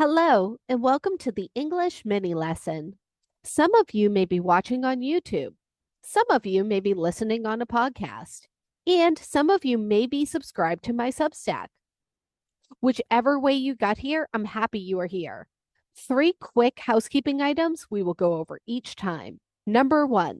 Hello, and welcome to the English mini lesson. Some of you may be watching on YouTube. Some of you may be listening on a podcast. And some of you may be subscribed to my Substack. Whichever way you got here, I'm happy you are here. 3 quick housekeeping items we will go over each time. Number 1,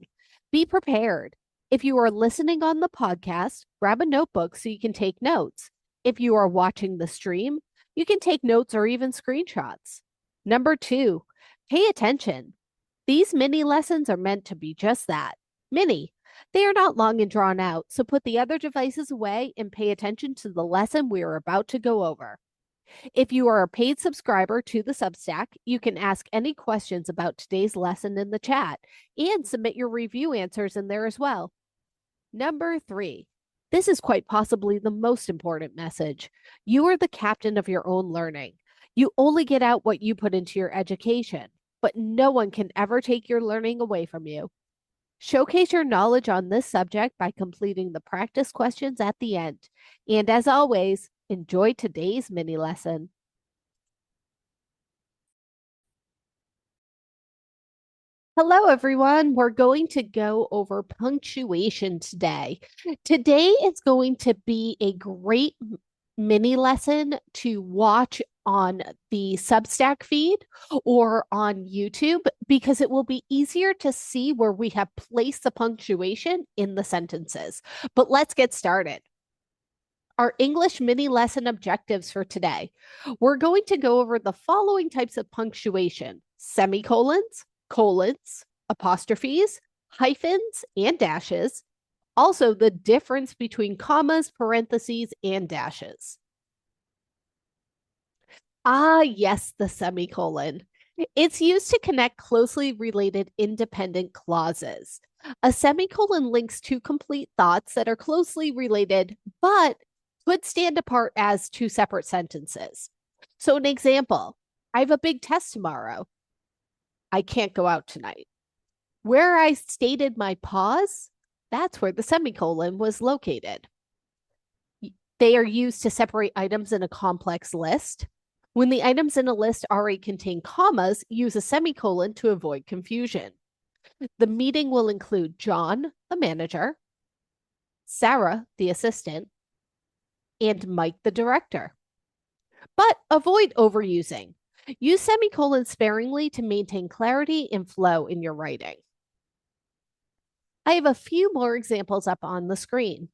be prepared. If you are listening on the podcast, grab a notebook so you can take notes. If you are watching the stream, you can take notes or even screenshots. Number 2, pay attention. These mini lessons are meant to be just that, mini. They are not long and drawn out, so put the other devices away and pay attention to the lesson we are about to go over. If you are a paid subscriber to the Substack, you can ask any questions about today's lesson in the chat and submit your review answers in there as well. Number 3, this is quite possibly the most important message. You are the captain of your own learning. You only get out what you put into your education, but no one can ever take your learning away from you. Showcase your knowledge on this subject by completing the practice questions at the end. And as always, enjoy today's mini lesson. Hello, everyone. We're going to go over punctuation today. Today is going to be a great mini lesson to watch on the Substack feed or on YouTube because it will be easier to see where we have placed the punctuation in the sentences. But let's get started. Our English mini lesson objectives for today. We're going to go over the following types of punctuation: semicolons, colons, apostrophes, hyphens, and dashes. Also, the difference between commas, parentheses, and dashes. Yes, the semicolon. It's used to connect closely related independent clauses. A semicolon links two complete thoughts that are closely related, but could stand apart as two separate sentences. So, an example: I have a big test tomorrow. I can't go out tonight. Where I stated my pause, that's where the semicolon was located. They are used to separate items in a complex list. When the items in a list already contain commas, use a semicolon to avoid confusion. The meeting will include John, the manager, Sarah, the assistant, and Mike, the director. But avoid overusing. Use semicolons sparingly to maintain clarity and flow in your writing. I have a few more examples up on the screen.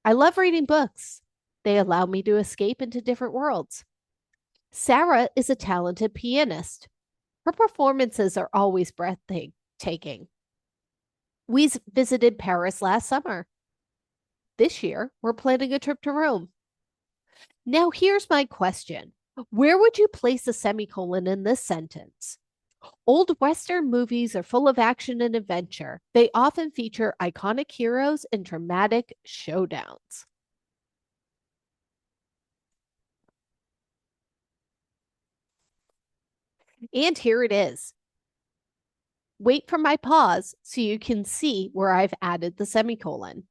I love reading books. They allow me to escape into different worlds. Sarah is a talented pianist. Her performances are always breathtaking. We visited Paris last summer. This year, we're planning a trip to Rome. Now, here's my question. Where would you place a semicolon in this sentence? Old Western movies are full of action and adventure. They often feature iconic heroes and dramatic showdowns. And here it is. Wait for my pause so you can see where I've added the semicolon.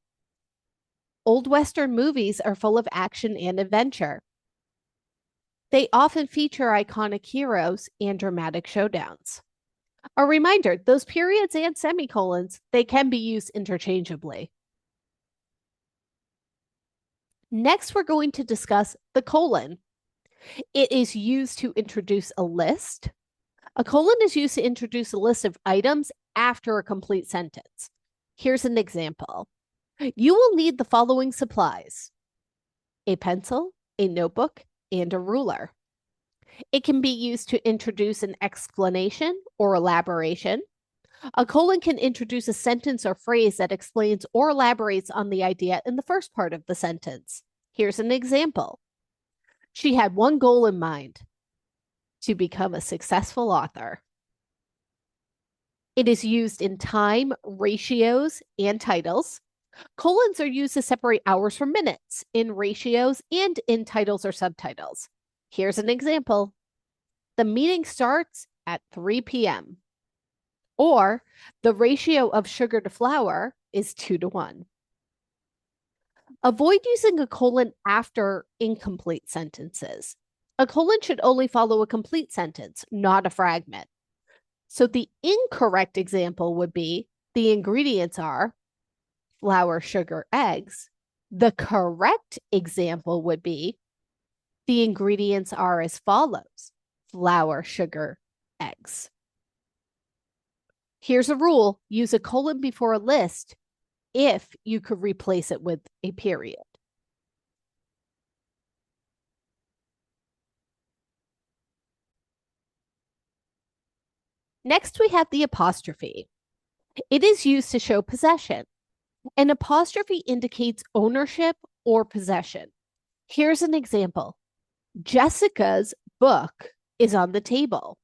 Old Western movies are full of action and adventure. They often feature iconic heroes and dramatic showdowns. A reminder, those periods and semicolons, they can be used interchangeably. Next, we're going to discuss the colon. It is used to introduce a list. A colon is used to introduce a list of items after a complete sentence. Here's an example. You will need the following supplies: a pencil, a notebook, and a ruler. It can be used to introduce an explanation or elaboration. A colon can introduce a sentence or phrase that explains or elaborates on the idea in the first part of the sentence. Here's an example. She had one goal in mind: to become a successful author. It is used in time, ratios, and titles. Colons are used to separate hours from minutes in ratios and in titles or subtitles. Here's an example. The meeting starts at 3 p.m. Or the ratio of sugar to flour is 2-1. Avoid using a colon after incomplete sentences. A colon should only follow a complete sentence, not a fragment. So the incorrect example would be the ingredients are flour, sugar, eggs. The correct example would be the ingredients are as follows: flour, sugar, eggs. Here's a rule: use a colon before a list if you could replace it with a period. Next, we have the apostrophe. It is used to show possession. An apostrophe indicates ownership or possession. Here's an example: Jessica's book is on the table.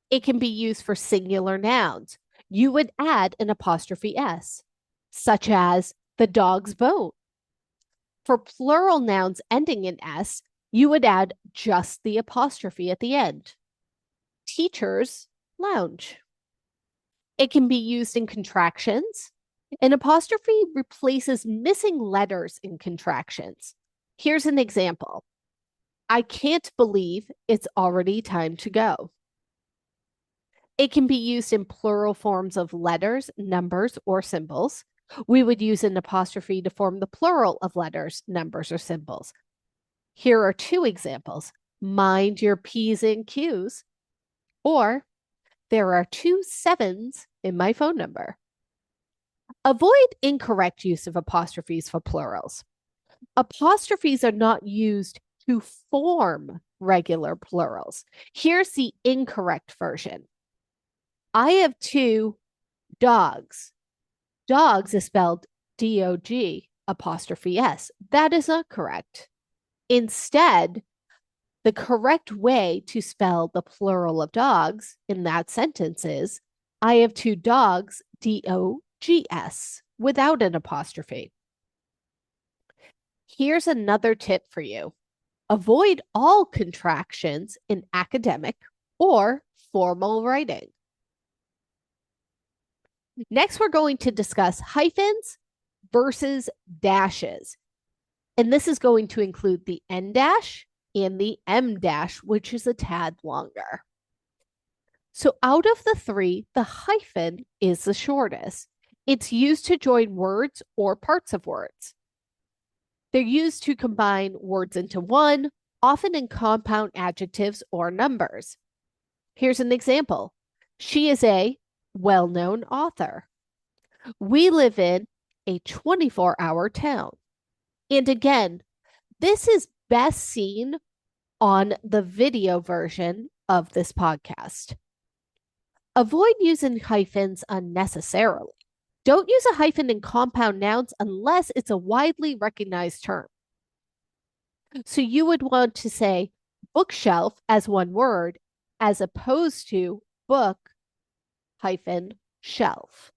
It can be used for singular nouns. You would add an apostrophe S, such as the dog's bone. For plural nouns ending in S, you would add just the apostrophe at the end. Teacher's lounge. It can be used in contractions. An apostrophe replaces missing letters in contractions. Here's an example: I can't believe it's already time to go. It can be used in plural forms of letters, numbers, or symbols. We would use an apostrophe to form the plural of letters, numbers, or symbols. Here are two examples: mind your P's and Q's, or there are 2 sevens in my phone number. Avoid incorrect use of apostrophes for plurals. Apostrophes are not used to form regular plurals. Here's the incorrect version: I have 2 dogs. Dogs is spelled D-O-G apostrophe S. That is not correct. Instead, the correct way to spell the plural of dogs in that sentence is I have 2 dogs, D-O-G-S, without an apostrophe. Here's another tip for you: avoid all contractions in academic or formal writing. Next, we're going to discuss hyphens versus dashes. And this is going to include the N dash and the M dash, which is a tad longer. So out of the 3, the hyphen is the shortest. It's used to join words or parts of words. They're used to combine words into one, often in compound adjectives or numbers. Here's an example: she is a well-known author. We live in a 24-hour town. And again, this is best seen on the video version of this podcast. Avoid using hyphens unnecessarily. Don't use a hyphen in compound nouns unless it's a widely recognized term. So you would want to say bookshelf as one word, as opposed to book hyphen shelf.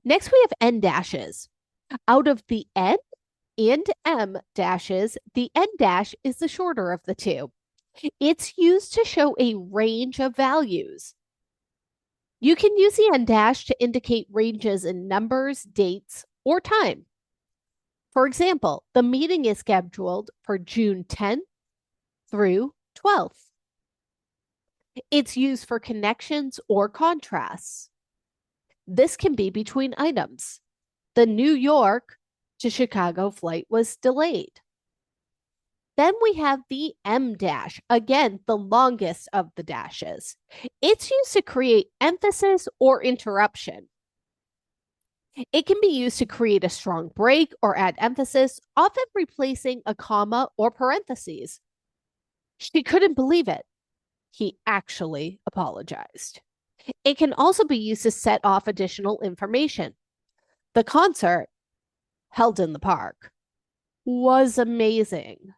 Next, we have N dashes. Out of the N and M dashes, the N dash is the shorter of the 2. It's used to show a range of values. You can use the N dash to indicate ranges in numbers, dates, or time. For example, the meeting is scheduled for June 10th through 12th. It's used for connections or contrasts. This can be between items. The New York to Chicago flight was delayed. Then we have the M dash, again, the longest of the dashes. It's used to create emphasis or interruption. It can be used to create a strong break or add emphasis, often replacing a comma or parentheses. She couldn't believe it. He actually apologized. It can also be used to set off additional information. The concert, held in the park, was amazing.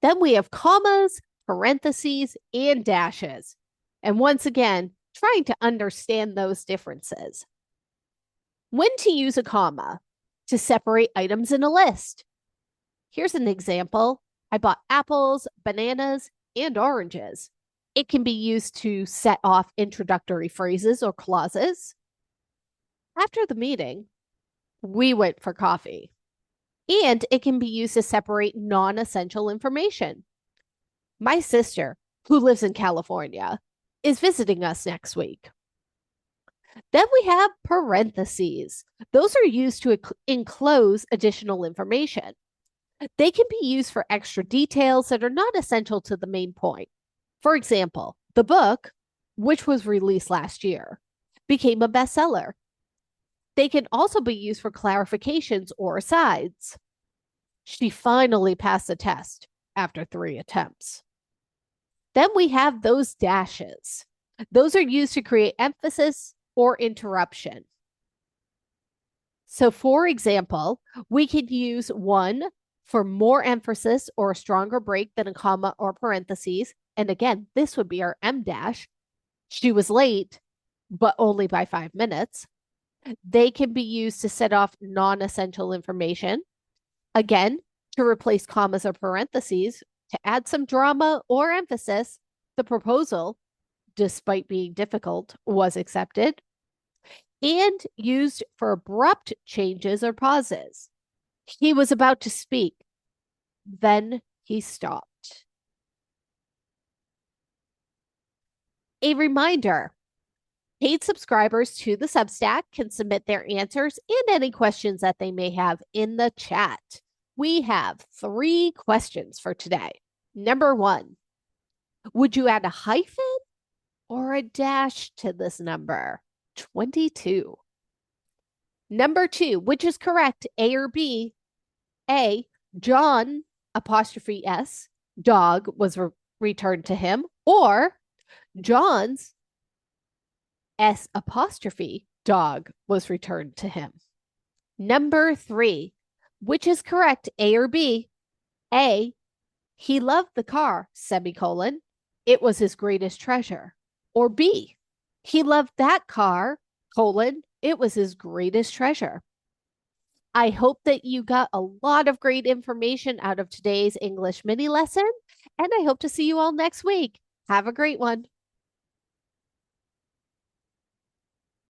Then we have commas, parentheses, and dashes. And once again, trying to understand those differences. When to use a comma to separate items in a list. Here's an example: I bought apples, bananas, and oranges. It can be used to set off introductory phrases or clauses. After the meeting, we went for coffee. And it can be used to separate non essential information. My sister, who lives in California, is visiting us next week. Then we have parentheses. Those are used to enclose additional information. They can be used for extra details that are not essential to the main point. For example, the book, which was released last year, became a bestseller. They can also be used for clarifications or asides. She finally passed the test after 3 attempts. Then we have those dashes. Those are used to create emphasis or interruption. So, for example, we could use one for more emphasis or a stronger break than a comma or parentheses. And again, this would be our M dash. She was late, but only by 5 minutes. They can be used to set off non essential information. Again, to replace commas or parentheses, to add some drama or emphasis. The proposal, despite being difficult, was accepted. And used for abrupt changes or pauses. He was about to speak, then he stopped. A reminder: paid subscribers to the Substack can submit their answers and any questions that they may have in the chat. We have 3 questions for today. Number 1, would you add a hyphen or a dash to this number? 22. Number 2, which is correct, A or B? A, John apostrophe S, dog was returned to him, or John's S apostrophe dog was returned to him. Number 3, which is correct, A or B? A, he loved the car, semicolon, it was his greatest treasure. Or B, he loved that car, colon, it was his greatest treasure. I hope that you got a lot of great information out of today's English mini lesson, and I hope to see you all next week. Have a great one.